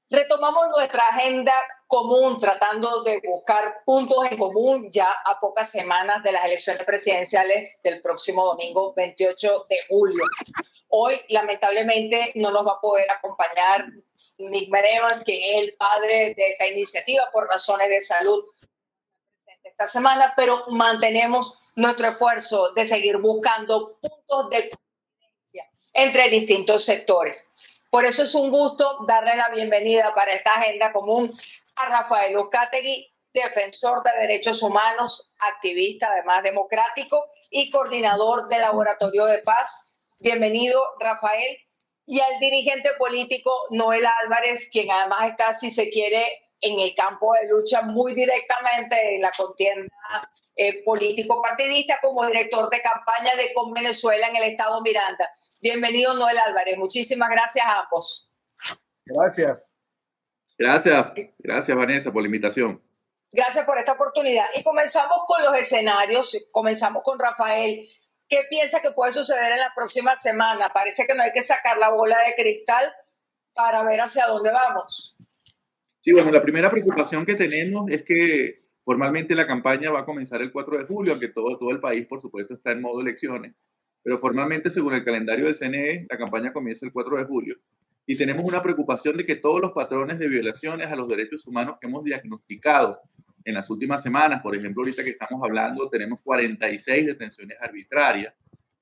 Retomamos nuestra agenda común tratando de buscar puntos en común ya a pocas semanas de las elecciones presidenciales del próximo domingo 28 de julio. Hoy, lamentablemente, no nos va a poder acompañar Nick Merevans, quien es el padre de esta iniciativa por razones de salud esta semana, pero mantenemos nuestro esfuerzo de seguir buscando puntos de coincidencia entre distintos sectores. Por eso es un gusto darle la bienvenida para esta agenda común a Rafael Uzcategui, defensor de derechos humanos, activista además democrático y coordinador del Laboratorio de Paz. Bienvenido, Rafael. Y al dirigente político Noel Álvarez, quien además está, si se quiere, en el campo de lucha muy directamente en la contienda político-partidista como director de campaña de Con Venezuela en el estado Miranda. Bienvenido, Noel Álvarez. Muchísimas gracias a ambos. Gracias. Gracias, Vanessa, por la invitación. Gracias por esta oportunidad. Y comenzamos con los escenarios. Comenzamos con Rafael. ¿Qué piensa que puede suceder en la próxima semana? Parece que no hay que sacar la bola de cristal para ver hacia dónde vamos. Sí, bueno, la primera preocupación que tenemos es que formalmente la campaña va a comenzar el 4 de julio, aunque todo el país, por supuesto, está en modo elecciones. Pero formalmente, según el calendario del CNE, la campaña comienza el 4 de julio. Y tenemos una preocupación de que todos los patrones de violaciones a los derechos humanos que hemos diagnosticado en las últimas semanas, por ejemplo, ahorita que estamos hablando, tenemos 46 detenciones arbitrarias,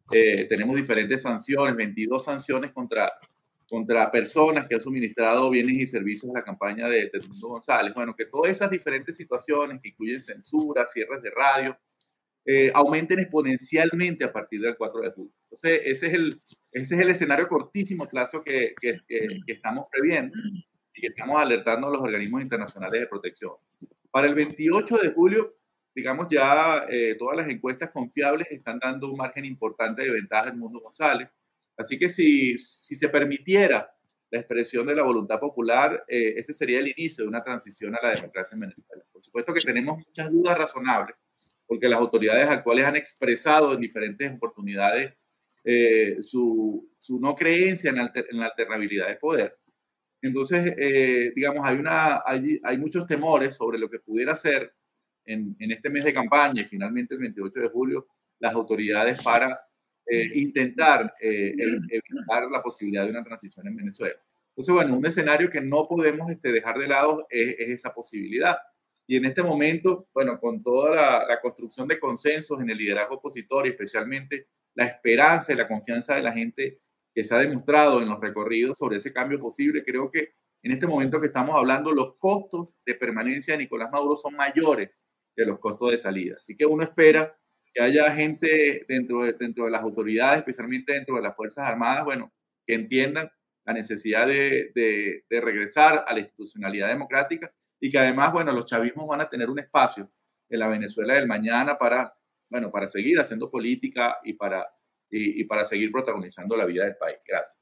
tenemos diferentes sanciones, 22 sanciones contra personas que han suministrado bienes y servicios a la campaña de Edmundo González. Bueno, que todas esas diferentes situaciones que incluyen censura, cierres de radio, aumenten exponencialmente a partir del 4 de julio. Entonces, ese es el escenario a cortísimo plazo que estamos previendo y que estamos alertando a los organismos internacionales de protección. Para el 28 de julio, digamos, ya todas las encuestas confiables están dando un margen importante de ventaja a Edmundo González. Así que si se permitiera la expresión de la voluntad popular, ese sería el inicio de una transición a la democracia en Venezuela. Por supuesto que tenemos muchas dudas razonables, porque las autoridades actuales han expresado en diferentes oportunidades su no creencia en la alternabilidad de poder. Entonces, digamos, hay muchos temores sobre lo que pudiera ser en este mes de campaña y finalmente el 28 de julio las autoridades para intentar evitar la posibilidad de una transición en Venezuela. Entonces, bueno, un escenario que no podemos dejar de lado es esa posibilidad. Y en este momento, bueno, con toda la construcción de consensos en el liderazgo opositor y especialmente la esperanza y la confianza de la gente que se ha demostrado en los recorridos sobre ese cambio posible, creo que en este momento que estamos hablando, los costos de permanencia de Nicolás Maduro son mayores que los costos de salida. Así que uno espera que haya gente dentro de las autoridades, especialmente dentro de las Fuerzas Armadas, bueno, que entiendan la necesidad de regresar a la institucionalidad democrática y que además, bueno, los chavismos van a tener un espacio en la Venezuela del mañana para seguir haciendo política y para seguir protagonizando la vida del país. Gracias.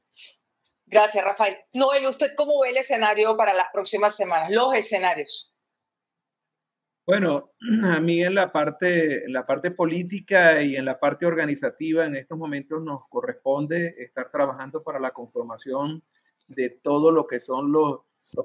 Gracias, Rafael. Noel, ¿usted cómo ve el escenario para las próximas semanas? Los escenarios. Bueno, a mí en la parte política y en la parte organizativa en estos momentos nos corresponde estar trabajando para la conformación de todo lo que son los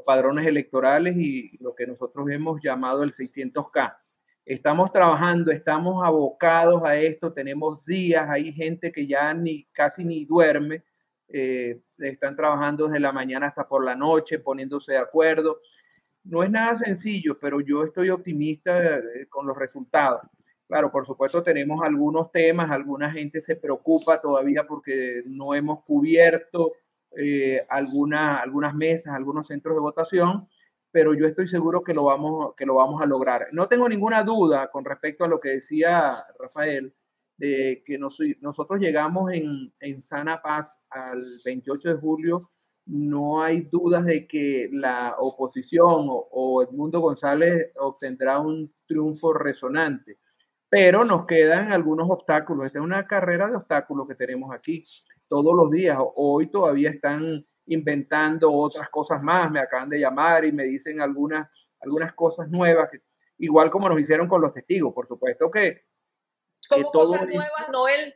padrones electorales y lo que nosotros hemos llamado el 600K. Estamos trabajando, estamos abocados a esto, tenemos días, hay gente que ya casi ni duerme, están trabajando desde la mañana hasta por la noche, poniéndose de acuerdo. No es nada sencillo, pero yo estoy optimista con los resultados. Claro, por supuesto tenemos algunos temas, alguna gente se preocupa todavía porque no hemos cubierto algunas mesas, algunos centros de votación, pero yo estoy seguro que lo vamos a lograr. No tengo ninguna duda con respecto a lo que decía Rafael, de que nosotros llegamos en sana paz al 28 de julio. No hay dudas de que la oposición o Edmundo González obtendrá un triunfo resonante, pero nos quedan algunos obstáculos. Esta es una carrera de obstáculos que tenemos aquí todos los días. Hoy todavía están inventando otras cosas más, me acaban de llamar y me dicen algunas cosas nuevas, igual como nos hicieron con los testigos, por supuesto que ¿Cómo cosas nuevas, Noel?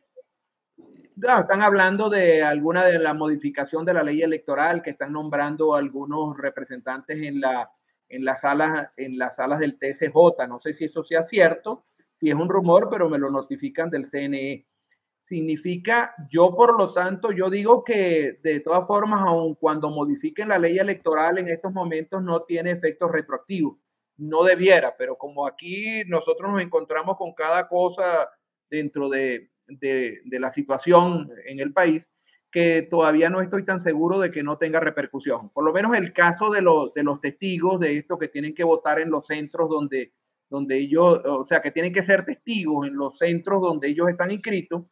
No, están hablando de alguna de la modificación de la ley electoral, que están nombrando algunos representantes en las salas del TSJ. No sé si eso sea cierto, si es un rumor, pero me lo notifican del CNE. Significa, yo por lo tanto, yo digo que de todas formas, aun cuando modifiquen la ley electoral en estos momentos, no tiene efectos retroactivos. No debiera, pero como aquí nosotros nos encontramos con cada cosa dentro de la situación en el país, que todavía no estoy tan seguro de que no tenga repercusión. Por lo menos el caso de los testigos de esto que tienen que votar en los centros donde ellos, o sea, que tienen que ser testigos en los centros donde ellos están inscritos.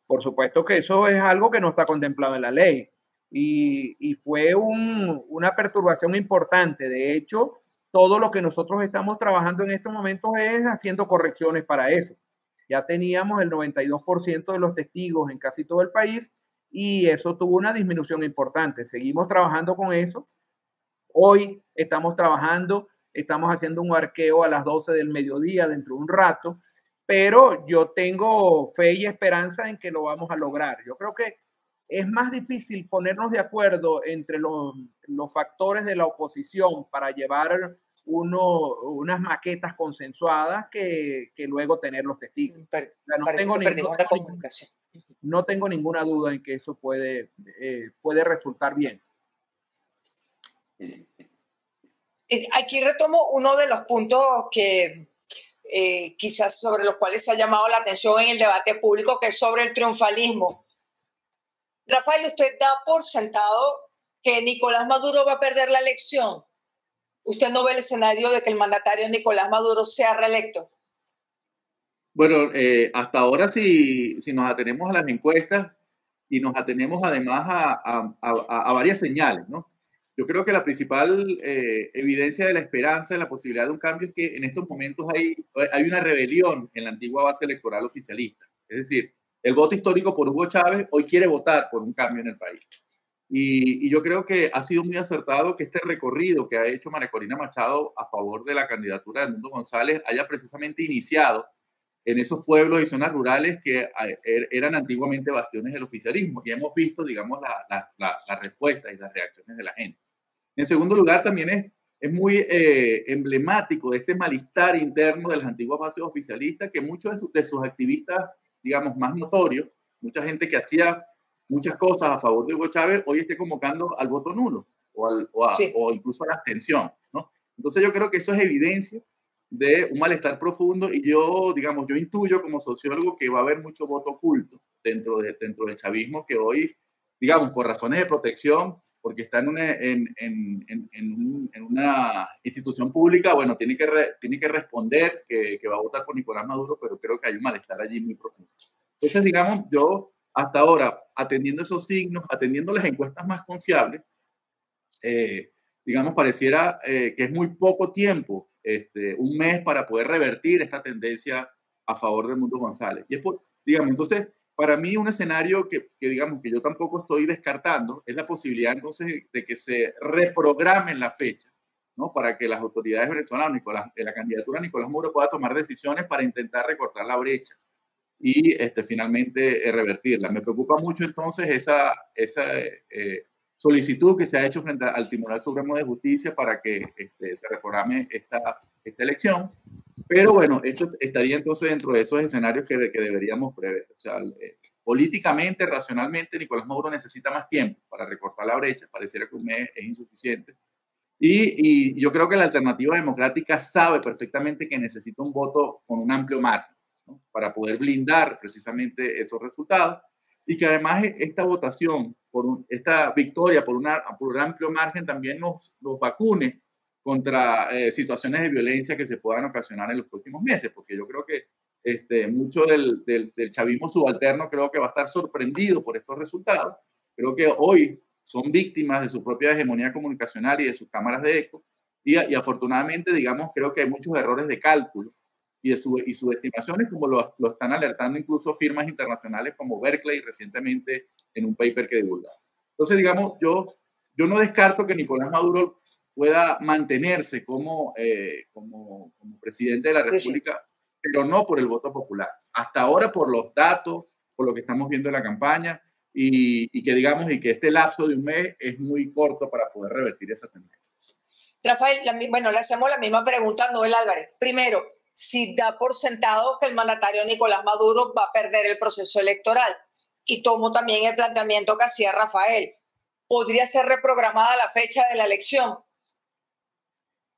Por supuesto que eso es algo que no está contemplado en la ley y fue una perturbación importante. De hecho, todo lo que nosotros estamos trabajando en estos momentos es haciendo correcciones para eso. Ya teníamos el 92% de los testigos en casi todo el país y eso tuvo una disminución importante. Seguimos trabajando con eso. Hoy estamos trabajando, estamos haciendo un arqueo a las 12 del mediodía dentro de un rato, pero yo tengo fe y esperanza en que lo vamos a lograr. Yo creo que es más difícil ponernos de acuerdo entre los factores de la oposición para llevar unas maquetas consensuadas que luego tener los testigos. O sea, no tengo ninguna duda en que eso puede resultar bien. Aquí retomo uno de los puntos que quizás sobre los cuales se ha llamado la atención en el debate público, que es sobre el triunfalismo. Rafael, ¿usted da por sentado que Nicolás Maduro va a perder la elección? ¿Usted no ve el escenario de que el mandatario Nicolás Maduro sea reelecto? Bueno, hasta ahora si nos atenemos a las encuestas y nos atenemos además a varias señales, ¿no? Yo creo que la principal evidencia de la esperanza, de la posibilidad de un cambio, es que en estos momentos hay una rebelión en la antigua base electoral oficialista. Es decir, el voto histórico por Hugo Chávez hoy quiere votar por un cambio en el país. Y yo creo que ha sido muy acertado que este recorrido que ha hecho María Corina Machado a favor de la candidatura de Edmundo González haya precisamente iniciado en esos pueblos y zonas rurales que eran antiguamente bastiones del oficialismo. Y hemos visto, digamos, la respuesta y las reacciones de la gente. En segundo lugar, también es muy emblemático de este malestar interno de las antiguas bases oficialistas que muchos de sus activistas, digamos, más notorios, mucha gente que hacía muchas cosas a favor de Hugo Chávez, hoy esté convocando al voto nulo o incluso a la abstención, ¿no? Entonces yo creo que eso es evidencia de un malestar profundo y yo intuyo como sociólogo que va a haber mucho voto oculto dentro del chavismo que hoy, digamos, por razones de protección, porque está en una institución pública, bueno, tiene que responder que va a votar por Nicolás Maduro, pero creo que hay un malestar allí muy profundo. Entonces, digamos, yo hasta ahora, atendiendo esos signos, atendiendo las encuestas más confiables, digamos, pareciera que es muy poco tiempo, un mes para poder revertir esta tendencia a favor de Edmundo González. Y es digamos, entonces, para mí un escenario que digamos que yo tampoco estoy descartando es la posibilidad entonces de que se reprogramen la fecha, ¿no? Para que las autoridades venezolanas, la candidatura de Nicolás Maduro pueda tomar decisiones para intentar recortar la brecha y finalmente revertirla. Me preocupa mucho entonces esa solicitud que se ha hecho frente al Tribunal Supremo de Justicia para que se reprograme esta elección. Pero bueno, esto estaría entonces dentro de esos escenarios que deberíamos prever. O sea, políticamente, racionalmente, Nicolás Maduro necesita más tiempo para recortar la brecha. Pareciera que un mes es insuficiente. Y yo creo que la alternativa democrática sabe perfectamente que necesita un voto con un amplio margen, ¿no? Para poder blindar precisamente esos resultados. Y que además esta votación, esta victoria por un amplio margen también nos vacune contra situaciones de violencia que se puedan ocasionar en los próximos meses, porque yo creo que mucho del chavismo subalterno creo que va a estar sorprendido por estos resultados. Creo que hoy son víctimas de su propia hegemonía comunicacional y de sus cámaras de eco, y afortunadamente, digamos, creo que hay muchos errores de cálculo y subestimaciones, como lo están alertando incluso firmas internacionales como Berkeley recientemente en un paper que divulgaron. Entonces, digamos, yo no descarto que Nicolás Maduro pueda mantenerse como presidente de la República, pero no por el voto popular. Hasta ahora, por los datos, por lo que estamos viendo en la campaña, y que digamos, y que este lapso de un mes es muy corto para poder revertir esa tendencia. Rafael, bueno, le hacemos la misma pregunta a Noel Álvarez. Primero, si da por sentado que el mandatario Nicolás Maduro va a perder el proceso electoral, y tomo también el planteamiento que hacía Rafael, ¿podría ser reprogramada la fecha de la elección?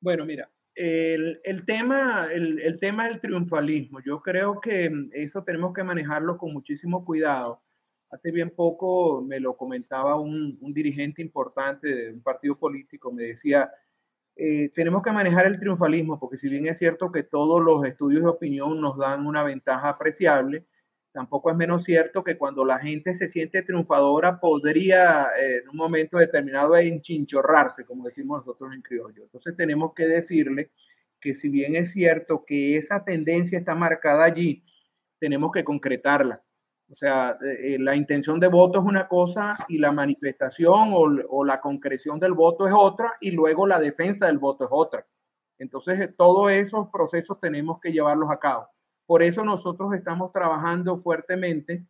Bueno, mira, el tema del triunfalismo, yo creo que eso tenemos que manejarlo con muchísimo cuidado. Hace bien poco me lo comentaba un dirigente importante de un partido político, me decía, tenemos que manejar el triunfalismo, porque si bien es cierto que todos los estudios de opinión nos dan una ventaja apreciable, tampoco es menos cierto que cuando la gente se siente triunfadora podría en un momento determinado enchinchorrarse, como decimos nosotros en criollo. Entonces tenemos que decirle que si bien es cierto que esa tendencia está marcada allí, tenemos que concretarla. O sea, la intención de voto es una cosa y la manifestación o la concreción del voto es otra y luego la defensa del voto es otra. Entonces, todos esos procesos tenemos que llevarlos a cabo. Por eso nosotros estamos trabajando fuertemente,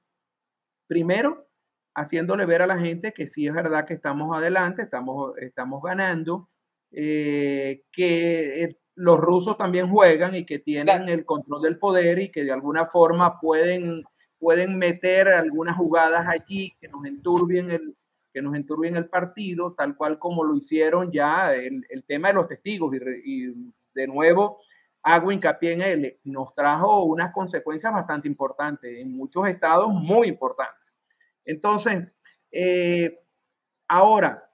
primero, haciéndole ver a la gente que sí es verdad que estamos adelante, estamos ganando, que los rusos también juegan y que tienen el control del poder y que de alguna forma pueden meter algunas jugadas allí que nos enturbien el partido, tal cual como lo hicieron ya el tema de los testigos. Y de nuevo hago hincapié en él, nos trajo unas consecuencias bastante importantes, en muchos estados muy importantes. Entonces, ahora,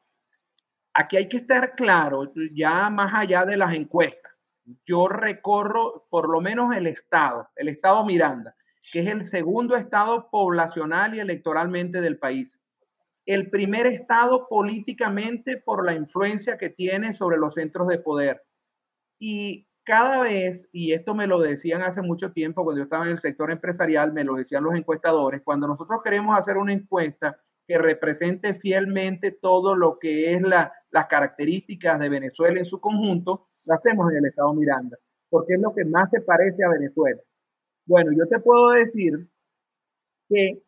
aquí hay que estar claro, ya más allá de las encuestas. Yo recorro por lo menos el estado Miranda, que es el segundo estado poblacional y electoralmente del país. El primer estado políticamente por la influencia que tiene sobre los centros de poder. Y cada vez, y esto me lo decían hace mucho tiempo cuando yo estaba en el sector empresarial, me lo decían los encuestadores, cuando nosotros queremos hacer una encuesta que represente fielmente todo lo que es las características de Venezuela en su conjunto, lo hacemos en el estado Miranda, porque es lo que más se parece a Venezuela. Bueno, yo te puedo decir que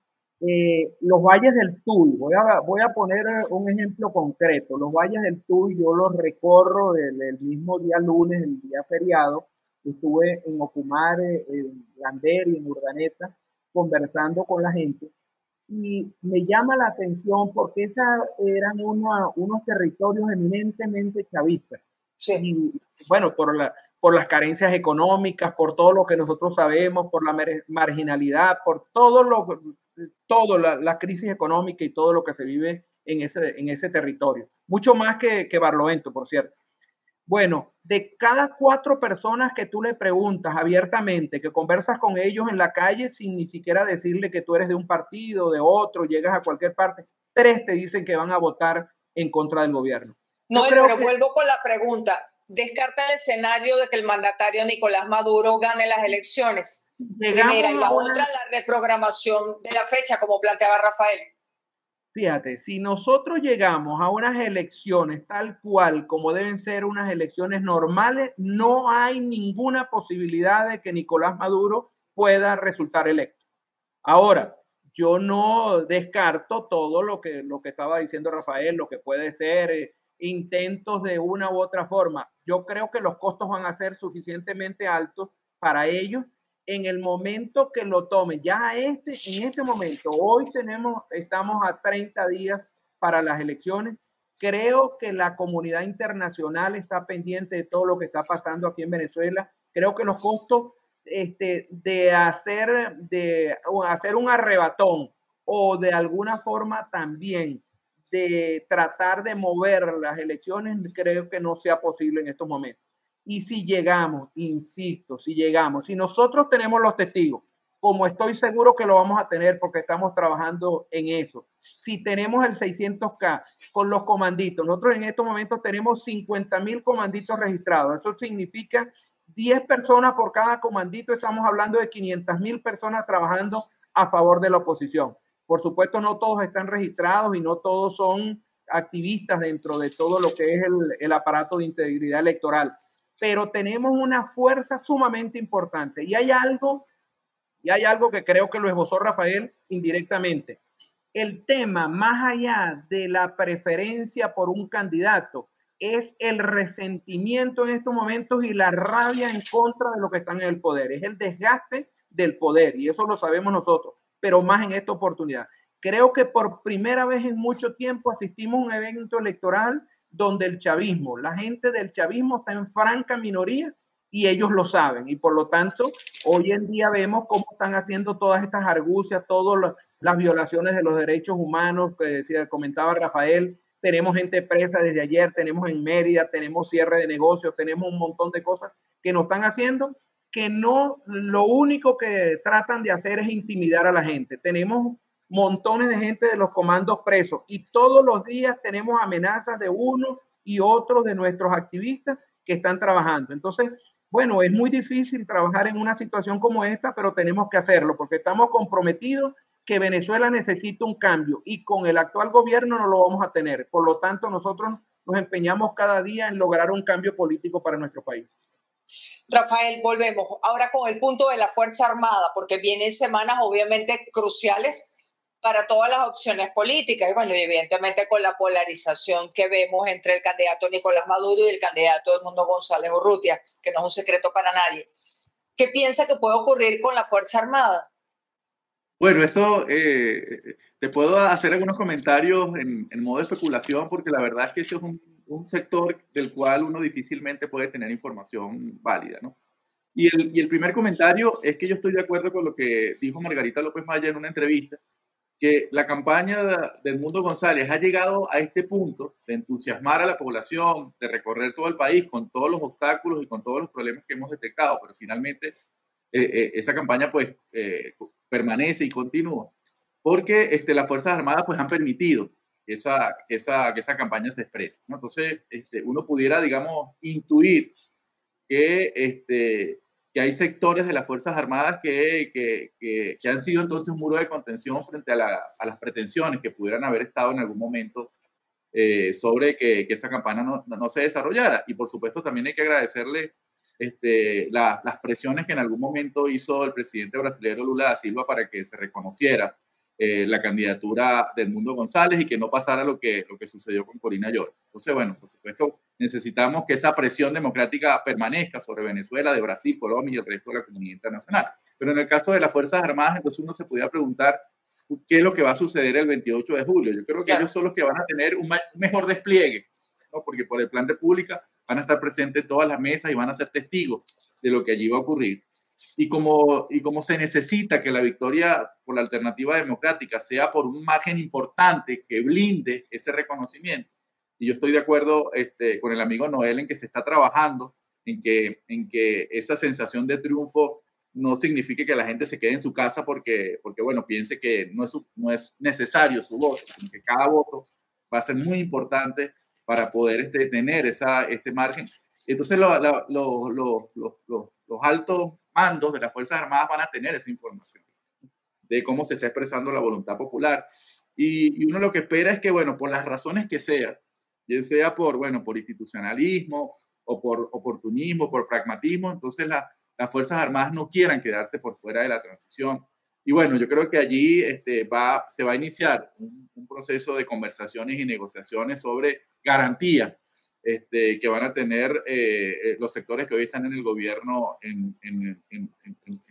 los valles del Tuy, voy a poner un ejemplo concreto, los valles del Tuy yo los recorro el mismo día lunes, el día feriado, estuve en Ocumare, en Lander y en Urdaneta conversando con la gente y me llama la atención porque esos eran unos territorios eminentemente chavistas. Sí. Y bueno, por las carencias económicas, por todo lo que nosotros sabemos, por la marginalidad, por la crisis económica y todo lo que se vive en ese territorio. Mucho más que Barlovento, por cierto. Bueno, de cada 4 personas que tú le preguntas abiertamente, que conversas con ellos en la calle sin ni siquiera decirle que tú eres de un partido, de otro, llegas a cualquier parte, 3 te dicen que van a votar en contra del gobierno. No, pero vuelvo con la pregunta. ¿Descarta el escenario de que el mandatario Nicolás Maduro gane las elecciones? Primera, y la otra, la reprogramación de la fecha, como planteaba Rafael. Fíjate, si nosotros llegamos a unas elecciones tal cual como deben ser unas elecciones normales, no hay ninguna posibilidad de que Nicolás Maduro pueda resultar electo. Ahora, yo no descarto todo lo que estaba diciendo Rafael, lo que puede ser intentos de una u otra forma. Yo creo que los costos van a ser suficientemente altos para ellos en el momento que lo tomen. Ya en este momento, hoy estamos a 30 días para las elecciones. Creo que la comunidad internacional está pendiente de todo lo que está pasando aquí en Venezuela. Creo que los costos de hacer un arrebatón o de alguna forma también de tratar de mover las elecciones, creo que no sea posible en estos momentos. Y si llegamos, insisto, si nosotros tenemos los testigos, como estoy seguro que lo vamos a tener porque estamos trabajando en eso, si tenemos el 600K con los comanditos, nosotros en estos momentos tenemos 50,000 comanditos registrados, eso significa 10 personas por cada comandito, estamos hablando de 500,000 personas trabajando a favor de la oposición. Por supuesto, no todos están registrados y no todos son activistas dentro de todo lo que es el aparato de integridad electoral, pero tenemos una fuerza sumamente importante y hay algo Y hay algo que creo que lo esbozó Rafael indirectamente. El tema, más allá de la preferencia por un candidato, es el resentimiento en estos momentos y la rabia en contra de los que están en el poder. Es el desgaste del poder, y eso lo sabemos nosotros, pero más en esta oportunidad. Creo que por primera vez en mucho tiempo asistimos a un evento electoral donde el chavismo, la gente del chavismo está en franca minoría y ellos lo saben. Y por lo tanto, hoy en día vemos cómo están haciendo todas estas argucias, todas las violaciones de los derechos humanos que decía, comentaba Rafael. Tenemos gente presa desde ayer, tenemos en Mérida, tenemos cierre de negocios, tenemos un montón de cosas que nos están haciendo que no, lo único que tratan de hacer es intimidar a la gente. Tenemos montones de gente de los comandos presos y todos los días tenemos amenazas de uno y otros de nuestros activistas que están trabajando. Entonces, bueno, es muy difícil trabajar en una situación como esta, pero tenemos que hacerlo porque estamos comprometidos que Venezuela necesita un cambio y con el actual gobierno no lo vamos a tener. Por lo tanto, nosotros nos empeñamos cada día en lograr un cambio político para nuestro país. Rafael, volvemos ahora con el punto de la Fuerza Armada, porque vienen semanas obviamente cruciales para todas las opciones políticas y bueno, evidentemente con la polarización que vemos entre el candidato Nicolás Maduro y el candidato Edmundo González Urrutia, que no es un secreto para nadie. ¿Qué piensa que puede ocurrir con la Fuerza Armada? Bueno, eso te puedo hacer algunos comentarios en modo de especulación porque la verdad es que ese es un sector del cual uno difícilmente puede tener información válida, ¿no? Y el primer comentario es que yo estoy de acuerdo con lo que dijo Margarita López Maya en una entrevista, que la campaña de Edmundo González ha llegado a este punto de entusiasmar a la población, de recorrer todo el país con todos los obstáculos y con todos los problemas que hemos detectado, pero finalmente esa campaña pues permanece y continúa, porque las Fuerzas Armadas pues han permitido que esa campaña se exprese, ¿no? Entonces, uno pudiera, digamos, intuir que hay sectores de las Fuerzas Armadas que han sido entonces un muro de contención frente a las pretensiones que pudieran haber estado en algún momento sobre que esa campaña no se desarrollara. Y por supuesto también hay que agradecerle las presiones que en algún momento hizo el presidente brasileño Lula da Silva para que se reconociera la candidatura de Edmundo González y que no pasara lo que sucedió con Corina Llor. Entonces, bueno, por supuesto, necesitamos que esa presión democrática permanezca sobre Venezuela, de Brasil, Colombia y el resto de la comunidad internacional. Pero en el caso de las Fuerzas Armadas, entonces uno se podía preguntar qué es lo que va a suceder el 28 de julio. Yo creo que ellos son los que van a tener un mejor despliegue, ¿no? Porque por el plan República van a estar presentes en todas las mesas y van a ser testigos de lo que allí va a ocurrir. Y como se necesita que la victoria por la alternativa democrática sea por un margen importante que blinde ese reconocimiento, y yo estoy de acuerdo con el amigo Noel en que se está trabajando en que esa sensación de triunfo no signifique que la gente se quede en su casa porque bueno, piense que no es necesario su voto, sino que cada voto va a ser muy importante para poder tener ese margen. Entonces los altos mandos de las Fuerzas Armadas van a tener esa información de cómo se está expresando la voluntad popular. Y uno lo que espera es que, bueno, por las razones que sean, bien sea por institucionalismo o por oportunismo, por pragmatismo, entonces las Fuerzas Armadas no quieran quedarse por fuera de la transición. Y bueno, yo creo que allí se va a iniciar un proceso de conversaciones y negociaciones sobre garantías que van a tener los sectores que hoy están en el gobierno en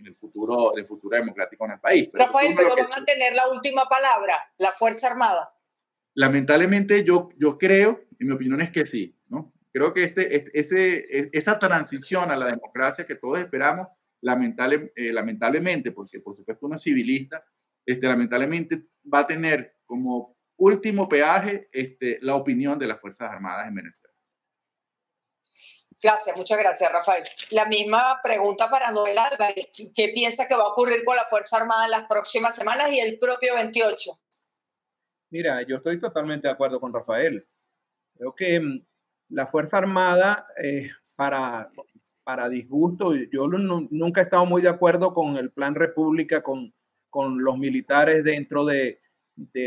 el futuro democrático en el país. Rafael, pero van a tener la última palabra, la Fuerza Armada. Lamentablemente yo creo, en mi opinión es que sí, ¿no? Creo que esa transición a la democracia que todos esperamos, lamentablemente, porque por supuesto uno es civilista, lamentablemente va a tener como último peaje la opinión de las Fuerzas Armadas en Venezuela. Gracias, muchas gracias, Rafael. La misma pregunta para Noel Álvarez. ¿Qué piensa que va a ocurrir con la Fuerza Armada en las próximas semanas y el propio 28? Mira, yo estoy totalmente de acuerdo con Rafael. Creo que la Fuerza Armada, para disgusto, yo nunca he estado muy de acuerdo con el Plan República, con los militares dentro de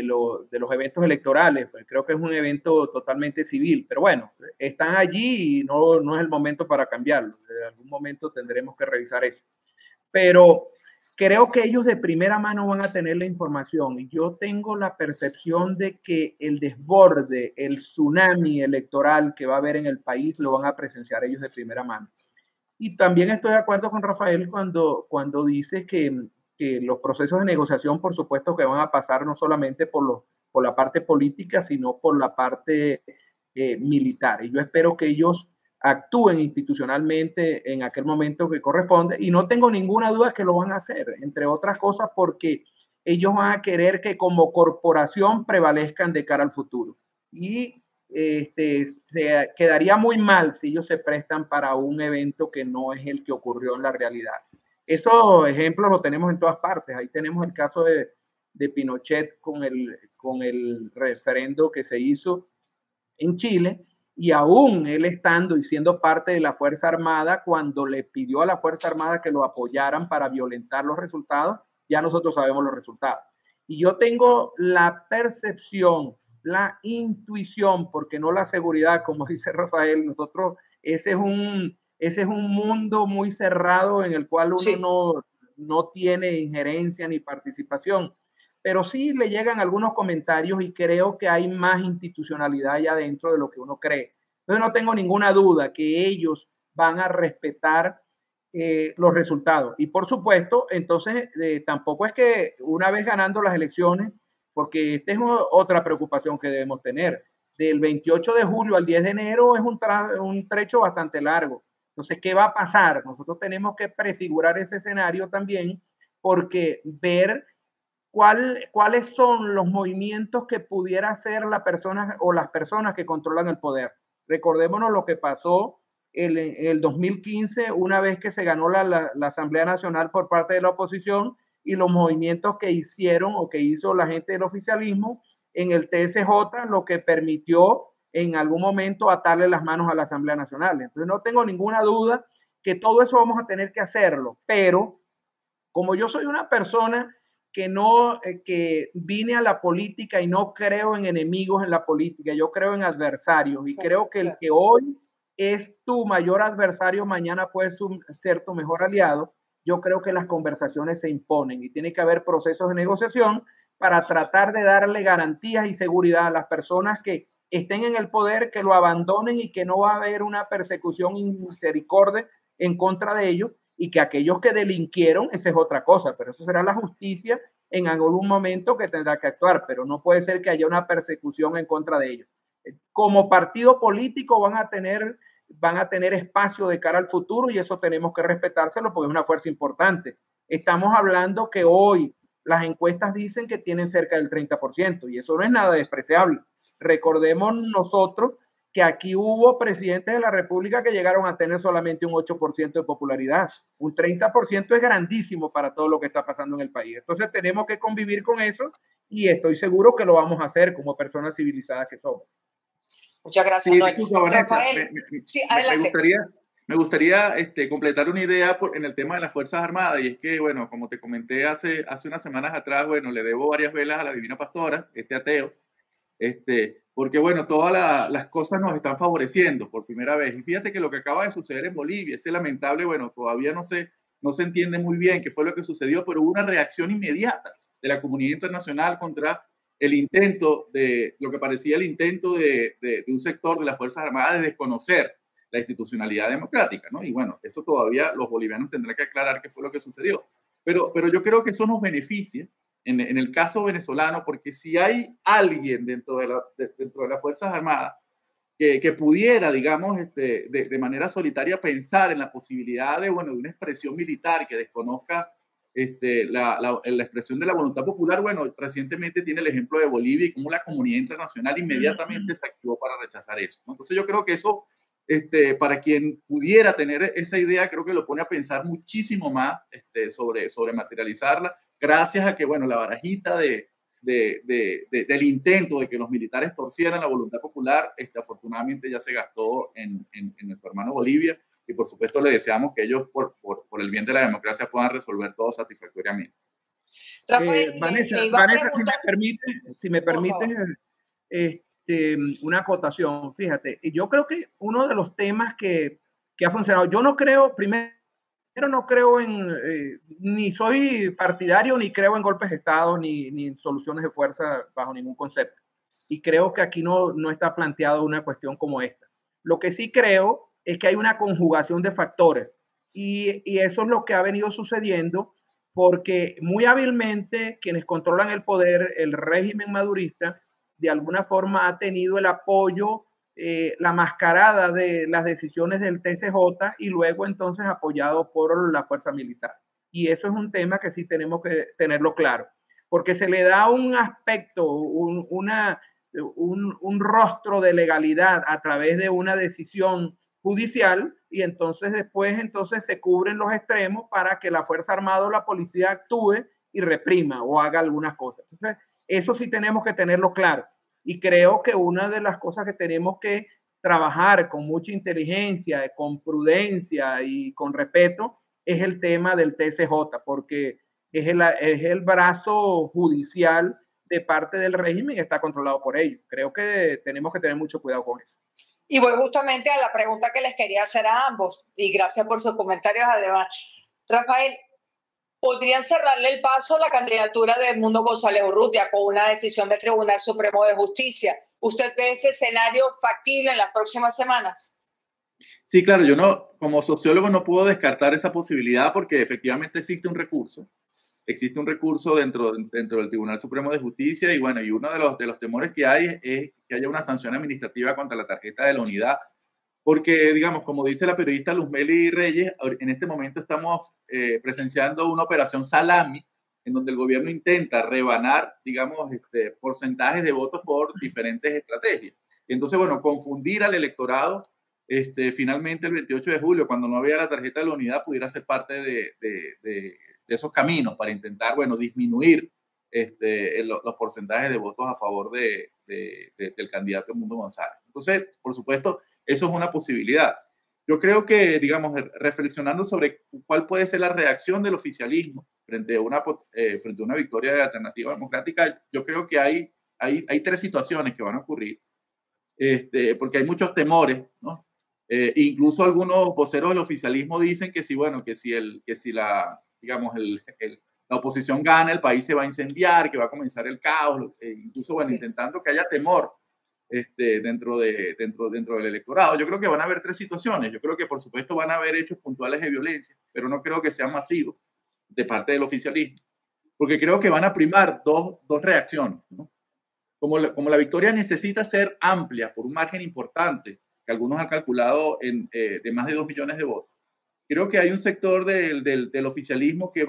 los eventos electorales. Pues creo que es un evento totalmente civil, pero bueno, están allí y no es el momento para cambiarlo. En algún momento tendremos que revisar eso. Pero creo que ellos de primera mano van a tener la información y yo tengo la percepción de que el desborde, el tsunami electoral que va a haber en el país lo van a presenciar ellos de primera mano. Y también estoy de acuerdo con Rafael cuando dice que los procesos de negociación, por supuesto, que van a pasar no solamente por la parte política, sino por la parte militar. Y yo espero que ellos actúen institucionalmente en aquel momento que corresponde y no tengo ninguna duda que lo van a hacer, entre otras cosas porque ellos van a querer que como corporación prevalezcan de cara al futuro. Y se quedaría muy mal si ellos se prestan para un evento que no es el que ocurrió en la realidad. Esos ejemplos los tenemos en todas partes. Ahí tenemos el caso de Pinochet con el referendo que se hizo en Chile, y aún él estando y siendo parte de la Fuerza Armada, cuando le pidió a la Fuerza Armada que lo apoyaran para violentar los resultados, ya nosotros sabemos los resultados. Y yo tengo la percepción, la intuición, porque no la seguridad, como dice Rafael, nosotros, ese es un mundo muy cerrado en el cual uno no tiene injerencia ni participación, pero sí le llegan algunos comentarios y creo que hay más institucionalidad allá adentro de lo que uno cree. Entonces no tengo ninguna duda que ellos van a respetar los resultados. Y por supuesto, entonces tampoco es que una vez ganando las elecciones, porque esta es otra preocupación que debemos tener. Del 28 de julio al 10 de enero es un trecho bastante largo. Entonces, ¿qué va a pasar? Nosotros tenemos que prefigurar ese escenario también, porque ver cuáles son los movimientos que pudiera hacer la persona o las personas que controlan el poder. Recordémonos lo que pasó en el 2015, una vez que se ganó la Asamblea Nacional por parte de la oposición y los movimientos que hicieron o que hizo la gente del oficialismo en el TSJ, lo que permitió en algún momento atarle las manos a la Asamblea Nacional. Entonces no tengo ninguna duda que todo eso vamos a tener que hacerlo, pero como yo soy una persona que vine a la política y no creo en enemigos en la política, yo creo en adversarios y creo que el que hoy es tu mayor adversario, mañana puede ser tu mejor aliado. Yo creo que las conversaciones se imponen y tiene que haber procesos de negociación para tratar de darle garantías y seguridad a las personas que estén en el poder, que lo abandonen y que no va a haber una persecución misericordia en contra de ellos, y que aquellos que delinquieron, esa es otra cosa, pero eso será la justicia en algún momento que tendrá que actuar, pero no puede ser que haya una persecución en contra de ellos. Como partido político van a tener espacio de cara al futuro y eso tenemos que respetárselo porque es una fuerza importante. Estamos hablando que hoy las encuestas dicen que tienen cerca del 30% y eso no es nada despreciable. Recordemos nosotros que aquí hubo presidentes de la República que llegaron a tener solamente un 8% de popularidad. Un 30% es grandísimo para todo lo que está pasando en el país. Entonces tenemos que convivir con eso y estoy seguro que lo vamos a hacer como personas civilizadas que somos. Muchas gracias. Sí, disculpa, Vanessa, Rafael, sí, adelante. Me gustaría completar una idea en el tema de las Fuerzas Armadas, y es que, bueno, como te comenté hace unas semanas atrás, bueno, le debo varias velas a la Divina Pastora, ateo, porque, bueno, todas las cosas nos están favoreciendo por primera vez. Y fíjate que lo que acaba de suceder en Bolivia, ese lamentable, bueno, todavía no se entiende muy bien qué fue lo que sucedió, pero hubo una reacción inmediata de la comunidad internacional contra el intento lo que parecía el intento de un sector de las Fuerzas Armadas de desconocer la institucionalidad democrática, ¿no? Y bueno, eso todavía los bolivianos tendrán que aclarar qué fue lo que sucedió. Pero yo creo que eso nos beneficia en el caso venezolano, porque si hay alguien dentro de las Fuerzas Armadas que pudiera, digamos, de manera solitaria pensar en la posibilidad de una expresión militar que desconozca la expresión de la voluntad popular, bueno, recientemente tiene el ejemplo de Bolivia y cómo la comunidad internacional inmediatamente se activó para rechazar eso, ¿no? Entonces yo creo que eso, para quien pudiera tener esa idea, creo que lo pone a pensar muchísimo más sobre materializarla, gracias a que, bueno, la barajita del intento de que los militares torcieran la voluntad popular, afortunadamente ya se gastó en nuestro hermano Bolivia, y por supuesto le deseamos que ellos, por el bien de la democracia, puedan resolver todo satisfactoriamente. Rafael, Vanessa, si me permite una acotación, fíjate, yo creo que uno de los temas que ha funcionado, yo no creo, primero, Pero no creo ni soy partidario, ni creo en golpes de Estado, ni en soluciones de fuerza bajo ningún concepto. Y creo que aquí no está planteado una cuestión como esta. Lo que sí creo es que hay una conjugación de factores y eso es lo que ha venido sucediendo porque muy hábilmente quienes controlan el poder, el régimen madurista, de alguna forma ha tenido el apoyo, la mascarada de las decisiones del TCJ y luego entonces apoyado por la fuerza militar. Y eso es un tema que sí tenemos que tenerlo claro, porque se le da un aspecto, un rostro de legalidad a través de una decisión judicial y entonces después se cubren los extremos para que la Fuerza Armada o la policía actúe y reprima o haga algunas cosas. Entonces, eso sí tenemos que tenerlo claro. Y creo que una de las cosas que tenemos que trabajar con mucha inteligencia, con prudencia y con respeto es el tema del TCJ, porque es el brazo judicial de parte del régimen y está controlado por ellos. Creo que tenemos que tener mucho cuidado con eso. Y voy justamente a la pregunta que les quería hacer a ambos, y gracias por sus comentarios además. Rafael, ¿podrían cerrarle el paso a la candidatura de Edmundo González Urrutia con una decisión del Tribunal Supremo de Justicia? ¿Usted ve ese escenario factible en las próximas semanas? Sí, claro, yo no, como sociólogo no puedo descartar esa posibilidad porque efectivamente existe un recurso dentro del Tribunal Supremo de Justicia y bueno, y uno de los temores que hay es que haya una sanción administrativa contra la tarjeta de la unidad, porque digamos, como dice la periodista Luzmeli Reyes, en este momento estamos presenciando una operación salami en donde el gobierno intenta rebanar, digamos, porcentajes de votos por diferentes estrategias. Y entonces, bueno, confundir al electorado finalmente el 28 de julio, cuando no había la tarjeta de la unidad, pudiera ser parte de esos caminos para intentar, bueno, disminuir los porcentajes de votos a favor del candidato Edmundo González. Entonces, por supuesto, eso es una posibilidad. Yo creo que, digamos, reflexionando sobre cuál puede ser la reacción del oficialismo frente a una victoria de Alternativa Democrática, yo creo que hay tres situaciones que van a ocurrir, porque hay muchos temores, ¿no? Incluso algunos voceros del oficialismo dicen que si, bueno, que si la oposición gana, el país se va a incendiar, que va a comenzar el caos, incluso, bueno, sí, intentando que haya temor dentro del electorado. Yo creo que van a haber tres situaciones. Yo creo que, por supuesto, van a haber hechos puntuales de violencia, pero no creo que sean masivos de parte del oficialismo, porque creo que van a primar dos reacciones, ¿no? Como la victoria necesita ser amplia por un margen importante, que algunos han calculado de más de 2 millones de votos, creo que hay un sector del oficialismo que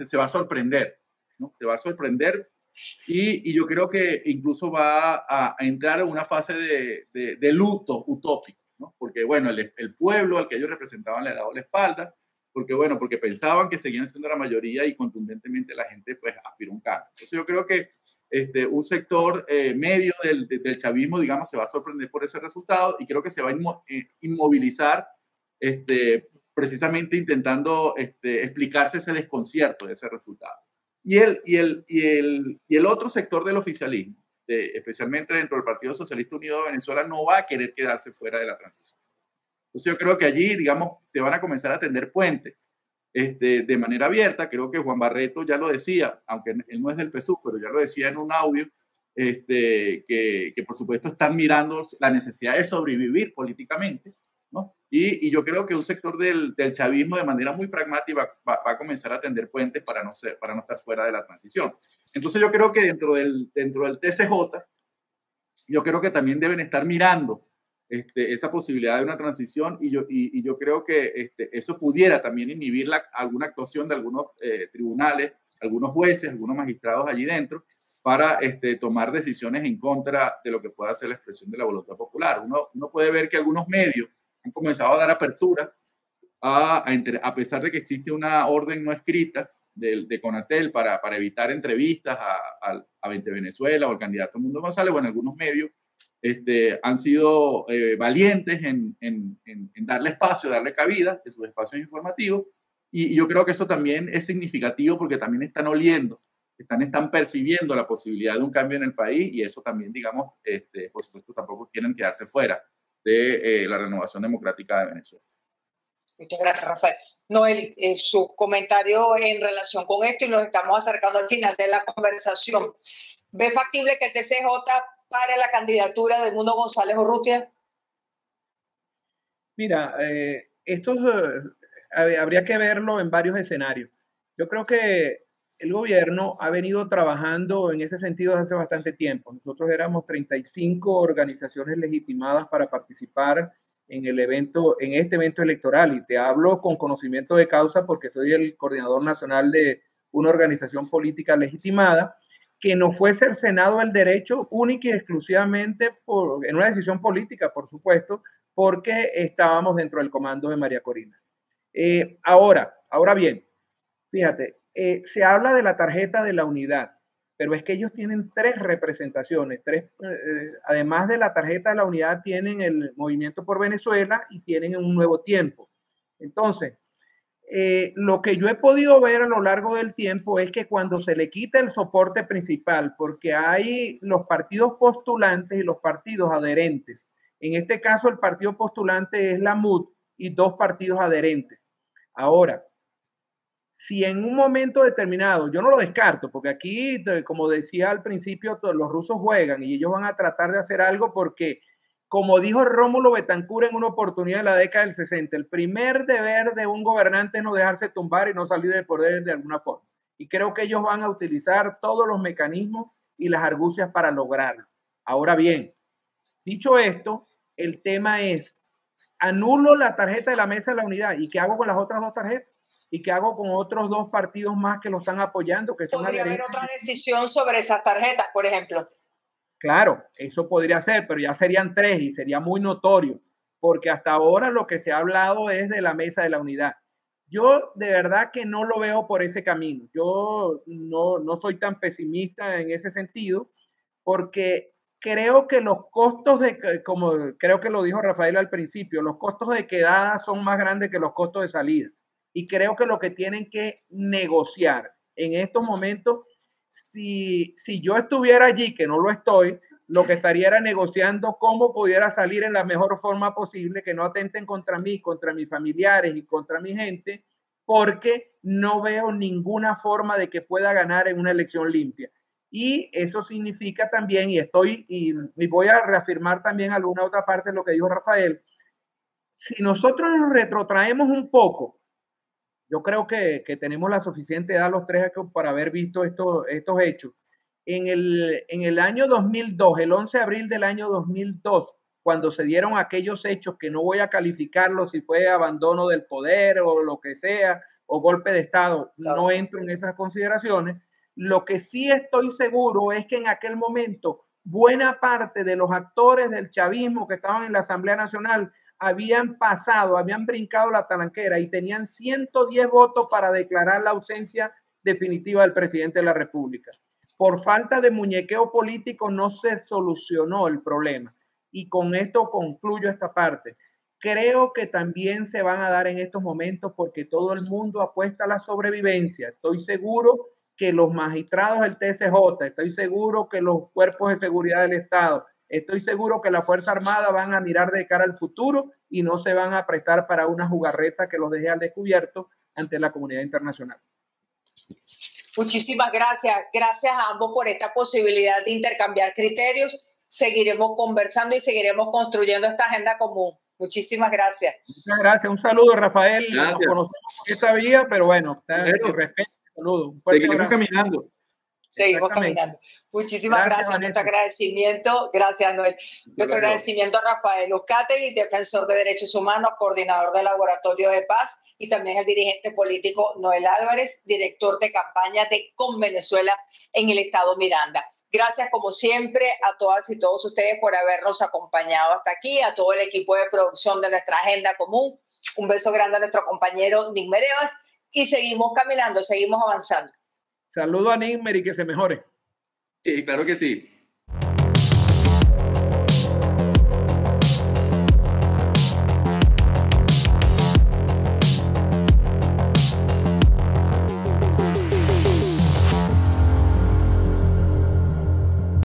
se va a sorprender, ¿no? Se va a sorprender y yo creo que incluso va a entrar en una fase de luto utópico, ¿no? Porque, bueno, el pueblo al que ellos representaban le ha dado la espalda, porque pensaban que seguían siendo la mayoría y contundentemente la gente pues aspiró a un cambio. Entonces yo creo que un sector medio del chavismo, digamos, se va a sorprender por ese resultado y creo que se va a inmovilizar precisamente intentando explicarse ese desconcierto de ese resultado. Y el otro sector del oficialismo, especialmente dentro del Partido Socialista Unido de Venezuela, no va a querer quedarse fuera de la transición. Entonces yo creo que allí, digamos, se van a comenzar a tender puentes de manera abierta. Creo que Juan Barreto ya lo decía, aunque él no es del PSUV, pero ya lo decía en un audio, que por supuesto están mirando la necesidad de sobrevivir políticamente, ¿no? Y yo creo que un sector del chavismo de manera muy pragmática va a comenzar a tender puentes para no estar fuera de la transición. Entonces yo creo que dentro del TCJ, yo creo que también deben estar mirando esa posibilidad de una transición y yo creo que eso pudiera también inhibir alguna actuación de algunos tribunales, algunos jueces, algunos magistrados allí dentro para tomar decisiones en contra de lo que pueda ser la expresión de la voluntad popular. Uno puede ver que algunos medios han comenzado a dar apertura a pesar de que existe una orden no escrita de Conatel para evitar entrevistas a 20 Venezuela o al candidato Edmundo González. Bueno, algunos medios han sido valientes en darle espacio, darle cabida de sus espacios informativos y yo creo que eso también es significativo porque también están oliendo, están percibiendo la posibilidad de un cambio en el país y eso también, digamos, por supuesto tampoco quieren quedarse fuera de la renovación democrática de Venezuela. Muchas gracias, Rafael. Noel, su comentario en relación con esto, y nos estamos acercando al final de la conversación. ¿Ve factible que el TCJ pare la candidatura de Edmundo González Urrutia? Mira, esto habría que verlo en varios escenarios. Yo creo que el gobierno ha venido trabajando en ese sentido desde hace bastante tiempo. Nosotros éramos 35 organizaciones legitimadas para participar en el evento, en este evento electoral, y te hablo con conocimiento de causa porque soy el coordinador nacional de una organización política legitimada, que nos fue cercenado el derecho única y exclusivamente en una decisión política, por supuesto, porque estábamos dentro del comando de María Corina. Ahora bien, fíjate, se habla de la tarjeta de la unidad, pero es que ellos tienen 3 representaciones, además de la tarjeta de la unidad tienen el Movimiento por Venezuela y tienen Un Nuevo Tiempo. Entonces, lo que yo he podido ver a lo largo del tiempo es que cuando se le quita el soporte principal, porque hay los partidos postulantes y los partidos adherentes, en este caso el partido postulante es la MUD y 2 partidos adherentes. Ahora, si en un momento determinado, yo no lo descarto, porque aquí, como decía al principio, los rusos juegan y ellos van a tratar de hacer algo porque, como dijo Rómulo Betancourt en una oportunidad de la década del 60, el primer deber de un gobernante es no dejarse tumbar y no salir del poder de alguna forma. Y creo que ellos van a utilizar todos los mecanismos y las argucias para lograrlo. Ahora bien, dicho esto, el tema es, anulo la tarjeta de la mesa de la unidad, ¿y qué hago con las otras 2 tarjetas? ¿Y qué hago con otros 2 partidos más que lo están apoyando? Que son ¿Podría haber otra decisión sobre esas tarjetas, por ejemplo? Claro, eso podría ser, pero ya serían 3 y sería muy notorio, porque hasta ahora lo que se ha hablado es de la mesa de la unidad. Yo de verdad que no lo veo por ese camino. Yo no soy tan pesimista en ese sentido, porque creo que los costos como creo que lo dijo Rafael al principio, los costos de quedada son más grandes que los costos de salida. Y creo que lo que tienen que negociar en estos momentos, si yo estuviera allí, que no lo estoy, lo que estaría era negociando cómo pudiera salir en la mejor forma posible, que no atenten contra mí, contra mis familiares y contra mi gente, porque no veo ninguna forma de que pueda ganar en una elección limpia. Y eso significa también, y voy a reafirmar también alguna otra parte de lo que dijo Rafael, si nosotros nos retrotraemos un poco, yo creo que tenemos la suficiente edad los 3 para haber visto estos hechos. En el año 2002, el 11 de abril del año 2002, cuando se dieron aquellos hechos que no voy a calificarlos si fue abandono del poder o lo que sea, o golpe de Estado, no entro en esas consideraciones. Lo que sí estoy seguro es que en aquel momento buena parte de los actores del chavismo que estaban en la Asamblea Nacional habían brincado la talanquera y tenían 110 votos para declarar la ausencia definitiva del presidente de la República. Por falta de muñequeo político no se solucionó el problema. Y con esto concluyo esta parte. Creo que también se van a dar en estos momentos porque todo el mundo apuesta a la sobrevivencia. Estoy seguro que los magistrados del TSJ, estoy seguro que los cuerpos de seguridad del Estado, estoy seguro que la Fuerza Armada van a mirar de cara al futuro y no se van a prestar para una jugarreta que los deje al descubierto ante la comunidad internacional. Muchísimas gracias. Gracias a ambos por esta posibilidad de intercambiar criterios. Seguiremos conversando y seguiremos construyendo esta agenda común. Muchísimas gracias. Muchas gracias. Un saludo, Rafael. Gracias. Nos conocemos por esta vía, pero bueno, respeto, saludo. Un seguiremos caminando. Seguimos caminando. Muchísimas gracias. Nuestro agradecimiento, gracias Noel. Nuestro agradecimiento a Rafael Uzcategui, defensor de derechos humanos, coordinador del Laboratorio de Paz, y también el dirigente político Noel Álvarez, director de campaña de Con Venezuela en el estado Miranda. Gracias como siempre a todas y todos ustedes por habernos acompañado hasta aquí, a todo el equipo de producción de nuestra agenda común. Un beso grande a nuestro compañero Nick Merevas y seguimos caminando, seguimos avanzando. Saludo a Nimmer y que se mejore. Claro que sí.